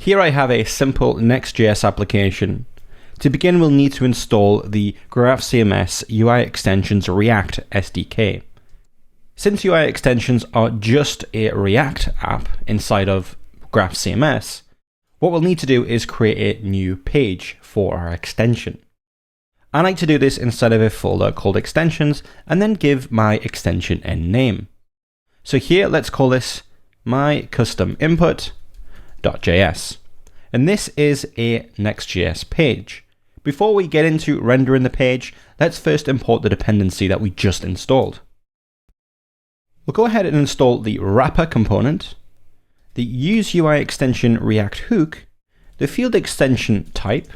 Here I have a simple Next.js application. To begin, we'll need to install the GraphCMS UI Extensions React SDK. Since UI extensions are just a React app inside of GraphCMS, what we'll need to do is create a new page for our extension. I like to do this inside of a folder called Extensions and then give my extension a name. So here, let's call this my custom input.js. And this is a Next.js page. Before we get into rendering the page, let's first import the dependency that we just installed. We'll go ahead and install the wrapper component, the use UI extension React hook, the field extension type,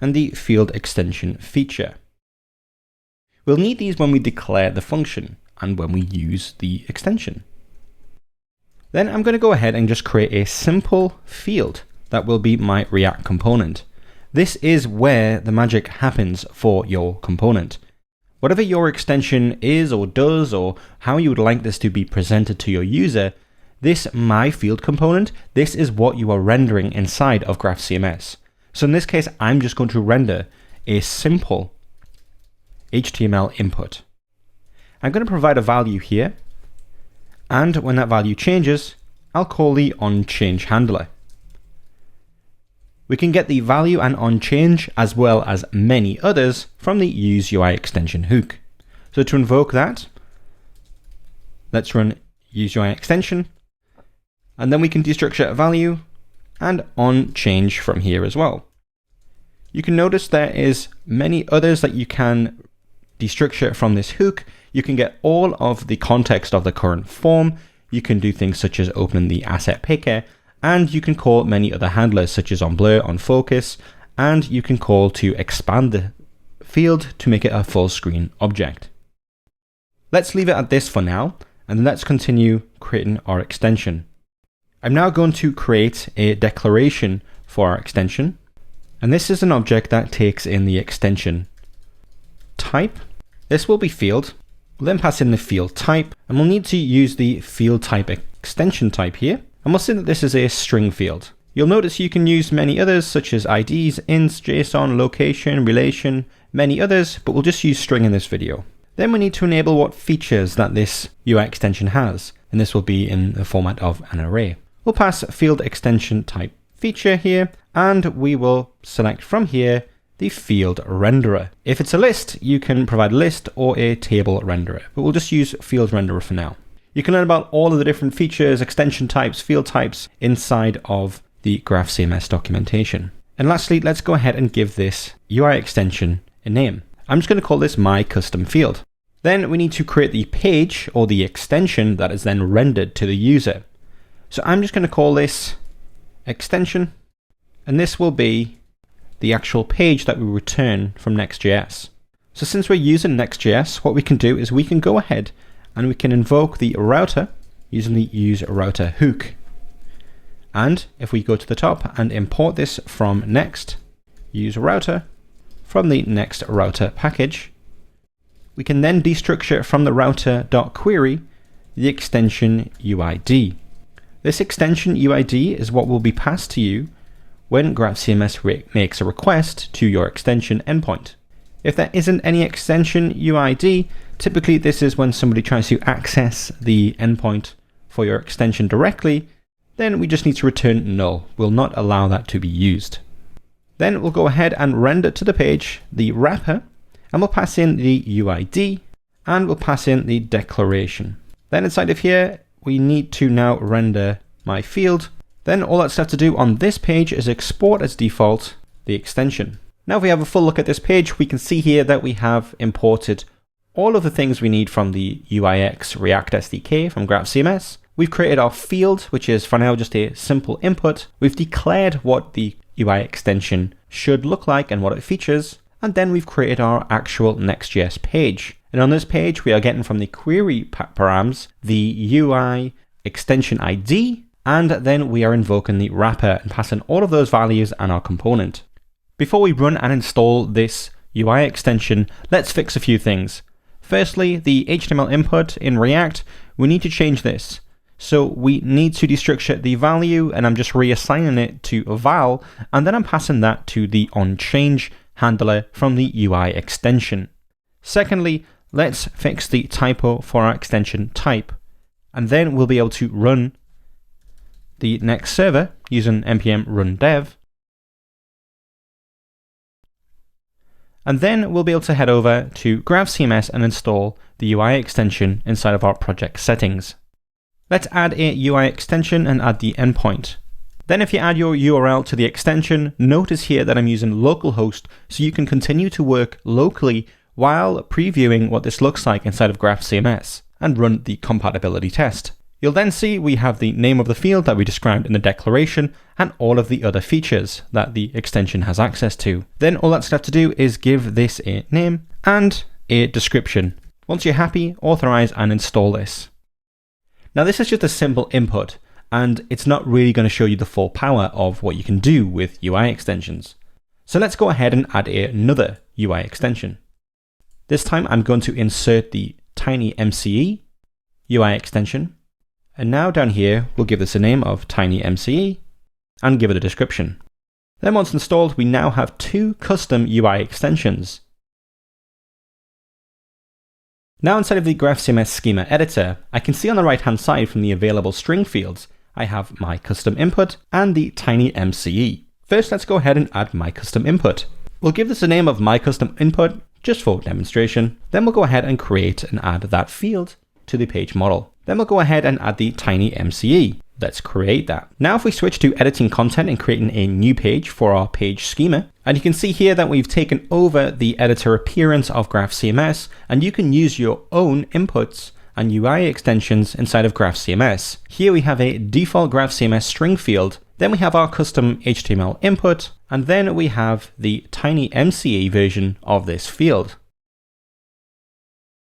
and the field extension feature. We'll need these when we declare the function and when we use the extension. Then I'm going to go ahead and just create a simple field that will be my React component. This is where the magic happens for your component. Whatever your extension is or does, or how you would like this to be presented to your user, this my field component, this is what you are rendering inside of GraphCMS. So in this case, I'm just going to render a simple HTML input. I'm going to provide a value here, and when that value changes, I'll call the onChange handler. We can get the value and onChange as well as many others from the use UI extension hook. So to invoke that, let's run use UI extension, and then we can destructure a value and onChange from here as well. You can notice there is many others that you can destructure from this hook. You can get all of the context of the current form. You can do things such as opening the asset picker, and you can call many other handlers such as onBlur, onFocus, and you can call to expand the field to make it a full screen object. Let's leave it at this for now, and let's continue creating our extension. I'm now going to create a declaration for our extension, and this is an object that takes in the extension type. This will be field. We'll then pass in the field type, and we'll need to use the field type extension type here. And we'll say that this is a string field. You'll notice you can use many others such as IDs, ints, JSON, location, relation, many others, but we'll just use string in this video. Then we need to enable what features that this UI extension has, and this will be in the format of an array. We'll pass field extension type feature here, and we will select from here the field renderer. If it's a list, you can provide a list or a table renderer, but we'll just use field renderer for now. You can learn about all of the different features, extension types, field types inside of the GraphCMS documentation. And lastly, let's go ahead and give this UI extension a name. I'm just going to call this my custom field. Then we need to create the page or the extension that is then rendered to the user. So I'm just going to call this extension, and this will be the actual page that we return from Next.js. So since we're using Next.js, what we can do is we can go ahead and we can invoke the router using the use router hook. And if we go to the top and import this from Next, use router from the Next router package, we can then destructure from the router.query the extension UID. This extension UID is what will be passed to you when GraphCMS makes a request to your extension endpoint. If there isn't any extension UID, typically this is when somebody tries to access the endpoint for your extension directly, then we just need to return null. We'll not allow that to be used. Then we'll go ahead and render to the page the wrapper, and we'll pass in the UID, and we'll pass in the declaration. Then inside of here, we need to now render my field. Then all that's left to do on this page is export as default the extension. Now if we have a full look at this page, we can see here that we have imported all of the things we need from the UIX React SDK from GraphCMS. We've created our field, which is for now just a simple input. We've declared what the UI extension should look like and what it features. And then we've created our actual Next.js page. And on this page, we are getting from the query params the UI extension ID, and then we are invoking the wrapper and passing all of those values and our component. Before we run and install this UI extension, let's fix a few things. Firstly, the HTML input in React, we need to change this. So we need to destructure the value, and I'm just reassigning it to a val, and then I'm passing that to the onChange handler from the UI extension. Secondly, let's fix the typo for our extension type, and then we'll be able to run the next server using npm run dev. And then we'll be able to head over to GraphCMS and install the UI extension inside of our project settings. Let's add a UI extension and add the endpoint. Then if you add your URL to the extension, notice here that I'm using localhost so you can continue to work locally while previewing what this looks like inside of GraphCMS and run the compatibility test. You'll then see we have the name of the field that we described in the declaration and all of the other features that the extension has access to. Then all that's left to do is give this a name and a description. Once you're happy, authorize and install this. Now this is just a simple input, and it's not really going to show you the full power of what you can do with UI extensions. So let's go ahead and add another UI extension. This time I'm going to insert the TinyMce UI extension. And now down here, we'll give this a name of TinyMce and give it a description. Then once installed, we now have two custom UI extensions. Now inside of the GraphCMS schema editor, I can see on the right hand side from the available string fields, I have my custom input and the TinyMce. First, let's go ahead and add my custom input. We'll give this a name of my custom input just for demonstration. Then we'll go ahead and create and add that field to the page model. Then we'll go ahead and add the TinyMce. Let's create that. Now if we switch to editing content and creating a new page for our page schema, and you can see here that we've taken over the editor appearance of GraphCMS, and you can use your own inputs and UI extensions inside of GraphCMS. Here we have a default GraphCMS string field, then we have our custom HTML input, and then we have the TinyMce version of this field.